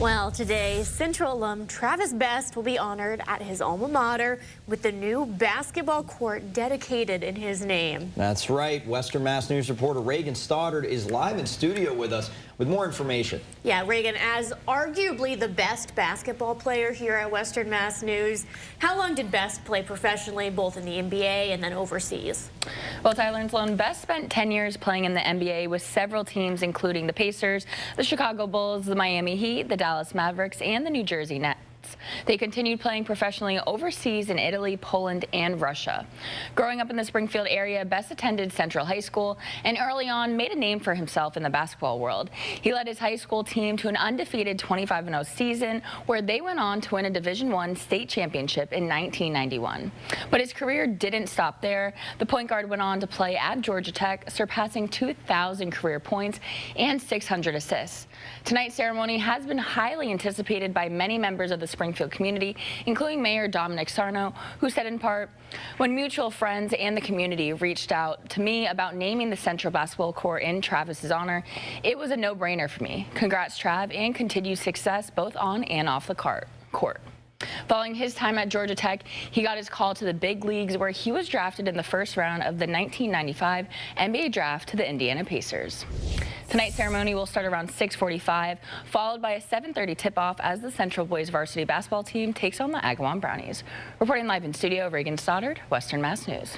Well, today, Central alum Travis Best will be honored at his alma mater with the new basketball court dedicated in his name. That's right. Western Mass News reporter Reagan Stoddard is live in studio with us with more information. Yeah, Reagan, as arguably the best basketball player here at Western Mass News, how long did Best play professionally, both in the NBA and then overseas? Well, Tyler and Sloan, Best spent 10 years playing in the NBA with several teams, including the Pacers, the Chicago Bulls, the Miami Heat, the Dallas Mavericks, and the New Jersey Nets. They continued playing professionally overseas in Italy, Poland, and Russia. Growing up in the Springfield area, Best attended Central High School and early on made a name for himself in the basketball world. He led his high school team to an undefeated 25-0 season where they went on to win a Division I state championship in 1991. But his career didn't stop there. The point guard went on to play at Georgia Tech, surpassing 2,000 career points and 600 assists. Tonight's ceremony has been highly anticipated by many members of the Springfield community, including Mayor Dominic Sarno, who said in part, "When mutual friends and the community reached out to me about naming the Central basketball court in Travis's honor, it was a no-brainer for me. Congrats, Trav, and continued success both on and off the court." Following his time at Georgia Tech, he got his call to the big leagues where he was drafted in the first round of the 1995 NBA draft to the Indiana Pacers. Tonight's ceremony will start around 6:45, followed by a 7:30 tip-off as the Central boys varsity basketball team takes on the Agawam Brownies. Reporting live in studio, Reagan Stoddard, Western Mass News.